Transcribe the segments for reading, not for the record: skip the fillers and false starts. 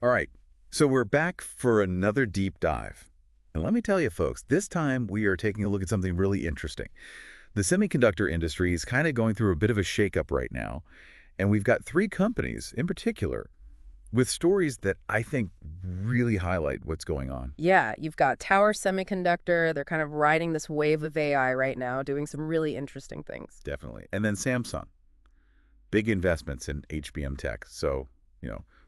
All right, so we're back for another deep dive. And let me tell you, folks, this time we are taking a look at something really interesting. The semiconductor industry is kind of going through a bit of a shakeup right now, and we've got three companies in particular with stories that I think really highlight what's going on. Yeah, you've got Tower Semiconductor. They're kind of riding this wave of AI right now, doing some really interesting things. Definitely. And then Samsung, big investments in HBM tech. So,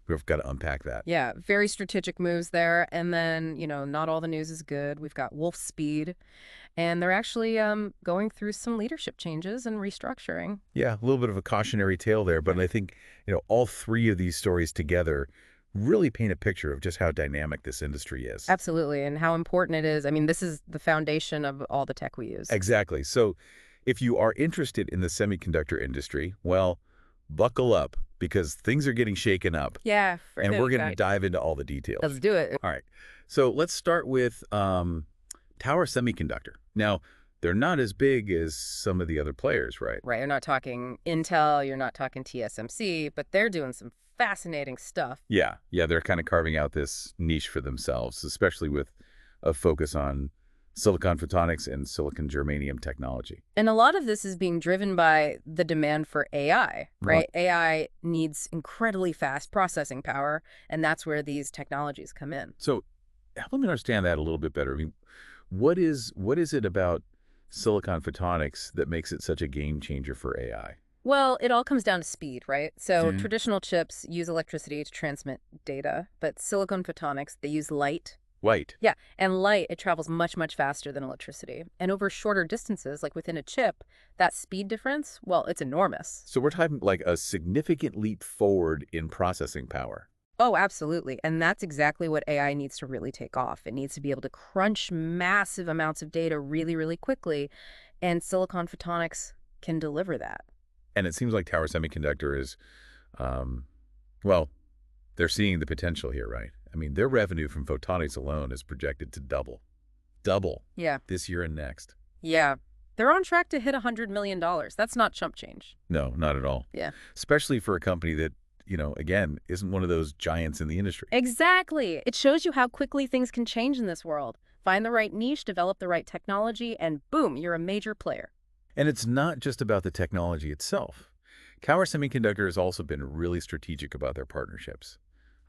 we've got to unpack that. Yeah, very strategic moves there. And then, not all the news is good. We've got Wolfspeed, and they're actually going through some leadership changes and restructuring. Yeah, a little bit of a cautionary tale there, but I think, all three of these stories together really paint a picture of just how dynamic this industry is. Absolutely, and how important it is. I mean, this is the foundation of all the tech we use. Exactly. So if you are interested in the semiconductor industry, well, buckle up because things are getting shaken up Yeah, and we're going to right. dive into all the details. Let's do it. All right. So let's start with Tower Semiconductor. Now, they're not as big as some of the other players, right? Right, you're not talking Intel, you're not talking TSMC, but they're doing some fascinating stuff. Yeah. Yeah, they're kind of carving out this niche for themselves, especially with a focus on silicon photonics and silicon germanium technology. And a lot of this is being driven by the demand for AI, Right. right? AI needs incredibly fast processing power, and that's where these technologies come in. So help me understand that a little bit better. I mean, what is it about silicon photonics that makes it such a game changer for AI? Well, it all comes down to speed, right? So Yeah. traditional chips use electricity to transmit data, but silicon photonics, they use light. Light. Yeah, and light, it travels much, much faster than electricity. And over shorter distances, like within a chip, that speed difference, well, it's enormous. So we're talking like a significant leap forward in processing power. Oh, absolutely. And that's exactly what AI needs to really take off. It needs to be able to crunch massive amounts of data really, really quickly. And silicon photonics can deliver that. And it seems like Tower Semiconductor is, um, well, they're seeing the potential here, right? I mean, their revenue from photonics alone is projected to double Yeah. this year and next. Yeah. They're on track to hit $100 million. That's not chump change. No, not at all. Yeah. Especially for a company that, again, isn't one of those giants in the industry. Exactly. It shows you how quickly things can change in this world. Find the right niche, develop the right technology, and boom, you're a major player. And it's not just about the technology itself. Tower Semiconductor has also been really strategic about their partnerships.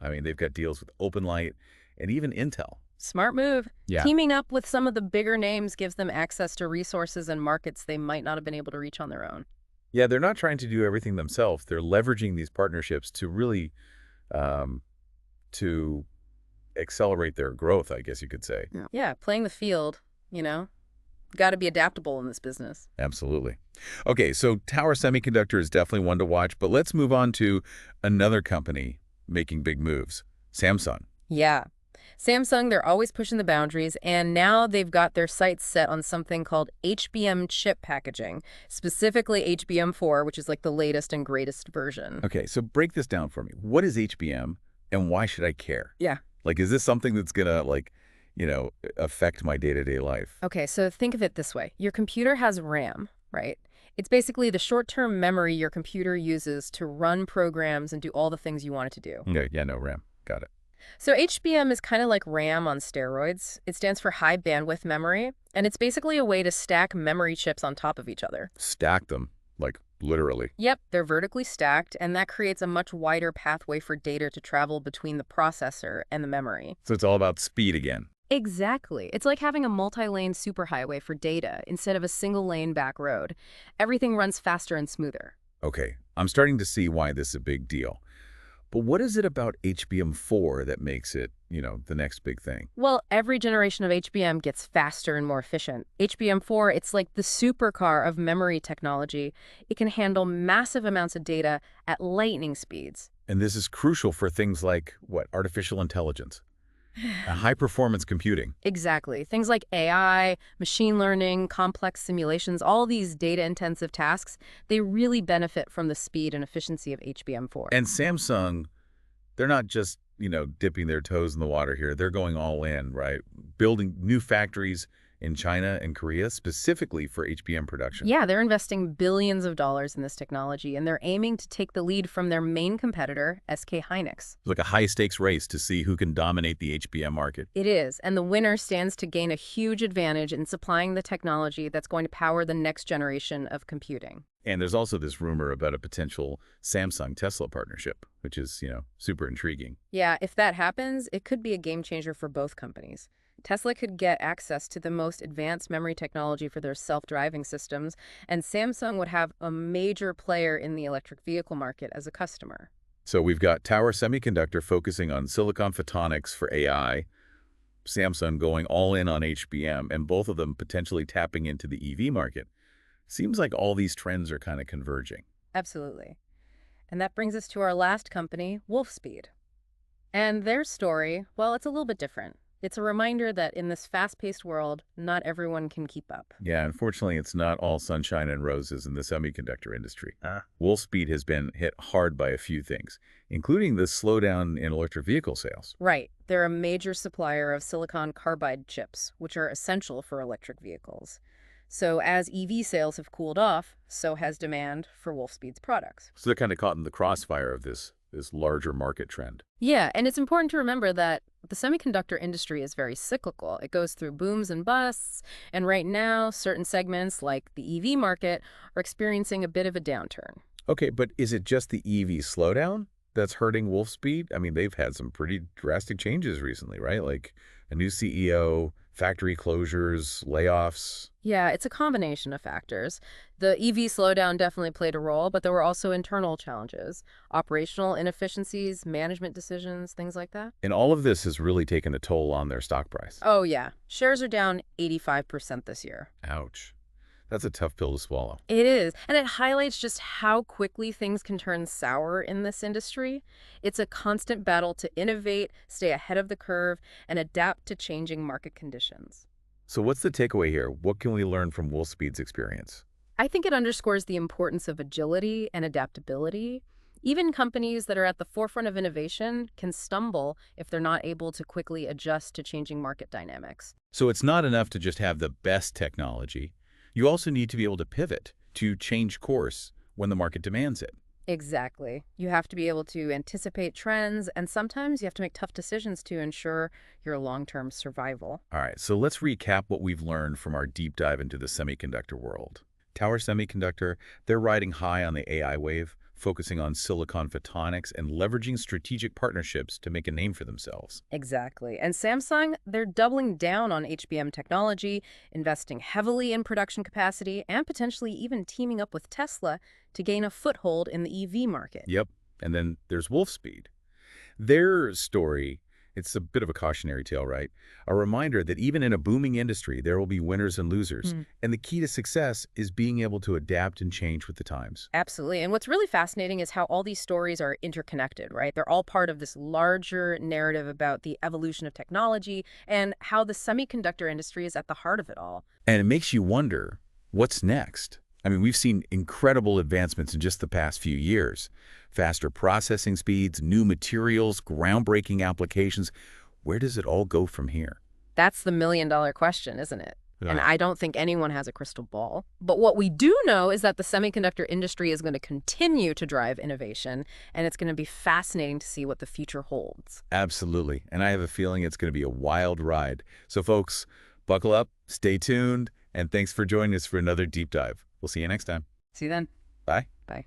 I mean, they've got deals with OpenLight and even Intel. Smart move. Yeah. Teaming up with some of the bigger names gives them access to resources and markets they might not have been able to reach on their own. Yeah, they're not trying to do everything themselves. They're leveraging these partnerships to really um, to accelerate their growth, I guess you could say. Yeah, playing the field, you know, got to be adaptable in this business. Absolutely. Okay, so Tower Semiconductor is definitely one to watch, but let's move on to another company making big moves, Samsung. Yeah. Samsung, they're always pushing the boundaries, and now they've got their sights set on something called HBM chip packaging, specifically HBM4, which is like the latest and greatest version. Okay, so break this down for me. What is HBM and why should I care? Yeah. Like, is this something that's going to, affect my day-to-day life? Okay, so think of it this way. Your computer has RAM, right? It's basically the short-term memory your computer uses to run programs and do all the things you want it to do. Okay, yeah, no, RAM. Got it. So HBM is kind of like RAM on steroids. It stands for high bandwidth memory, and it's basically a way to stack memory chips on top of each other. Stack them, like literally. Yep, they're vertically stacked, and that creates a much wider pathway for data to travel between the processor and the memory. So it's all about speed again. Exactly. It's like having a multi-lane superhighway for data instead of a single-lane back road. Everything runs faster and smoother. Okay, I'm starting to see why this is a big deal. But what is it about HBM4 that makes it, the next big thing? Well, every generation of HBM gets faster and more efficient. HBM4, it's like the supercar of memory technology. It can handle massive amounts of data at lightning speeds. And this is crucial for things like, what, artificial intelligence, high-performance computing. Exactly. Things like AI, machine learning, complex simulations, all these data-intensive tasks, they really benefit from the speed and efficiency of HBM4. And Samsung, they're not just, dipping their toes in the water here. They're going all in, right? Building new factories in China and Korea specifically for HBM production. Yeah, they're investing billions of dollars in this technology, and they're aiming to take the lead from their main competitor, SK Hynix. It's like a high-stakes race to see who can dominate the HBM market. It is, and the winner stands to gain a huge advantage in supplying the technology that's going to power the next generation of computing. And there's also this rumor about a potential Samsung-Tesla partnership, which is, super intriguing. Yeah, if that happens, it could be a game changer for both companies. Tesla could get access to the most advanced memory technology for their self-driving systems, and Samsung would have a major player in the electric vehicle market as a customer. So we've got Tower Semiconductor focusing on silicon photonics for AI, Samsung going all in on HBM, and both of them potentially tapping into the EV market. Seems like all these trends are kind of converging. Absolutely. And that brings us to our last company, Wolfspeed. And their story, well, it's a little bit different. It's a reminder that in this fast-paced world, not everyone can keep up. Yeah, unfortunately, it's not all sunshine and roses in the semiconductor industry. Wolfspeed has been hit hard by a few things, including the slowdown in electric vehicle sales. Right. They're a major supplier of silicon carbide chips, which are essential for electric vehicles. So as EV sales have cooled off, so has demand for Wolfspeed's products. So they're kind of caught in the crossfire of this larger market trend. Yeah, and it's important to remember that the semiconductor industry is very cyclical. It goes through booms and busts, and right now, certain segments, like the EV market, are experiencing a bit of a downturn. Okay, but is it just the EV slowdown that's hurting Wolfspeed? I mean, they've had some pretty drastic changes recently, right? Like a new CEO, factory closures, layoffs. Yeah, it's a combination of factors. The EV slowdown definitely played a role, but there were also internal challenges, operational inefficiencies, management decisions, things like that. And all of this has really taken a toll on their stock price. Oh, yeah. Shares are down 85% this year. Ouch. That's a tough pill to swallow. It is, and it highlights just how quickly things can turn sour in this industry. It's a constant battle to innovate, stay ahead of the curve, and adapt to changing market conditions. So what's the takeaway here? What can we learn from Wolfspeed's experience? I think it underscores the importance of agility and adaptability. Even companies that are at the forefront of innovation can stumble if they're not able to quickly adjust to changing market dynamics. So it's not enough to just have the best technology. You also need to be able to pivot, to change course when the market demands it. Exactly. You have to be able to anticipate trends, and sometimes you have to make tough decisions to ensure your long-term survival. All right, so let's recap what we've learned from our deep dive into the semiconductor world. Tower Semiconductor, they're riding high on the AI wave, focusing on silicon photonics and leveraging strategic partnerships to make a name for themselves. Exactly. And Samsung, they're doubling down on HBM technology, investing heavily in production capacity, and potentially even teaming up with Tesla to gain a foothold in the EV market. Yep, and then there's Wolfspeed. Their story, it's a bit of a cautionary tale, right? A reminder that even in a booming industry, there will be winners and losers. And the key to success is being able to adapt and change with the times. Absolutely. And what's really fascinating is how all these stories are interconnected, right? They're all part of this larger narrative about the evolution of technology and how the semiconductor industry is at the heart of it all. And it makes you wonder, what's next? I mean, we've seen incredible advancements in just the past few years. Faster processing speeds, new materials, groundbreaking applications. Where does it all go from here? That's the million-dollar question, isn't it? And Yeah. I don't think anyone has a crystal ball. But what we do know is that the semiconductor industry is going to continue to drive innovation, and it's going to be fascinating to see what the future holds. Absolutely. And I have a feeling it's going to be a wild ride. So folks, buckle up, stay tuned, and thanks for joining us for another deep dive. We'll see you next time. See you then. Bye. Bye.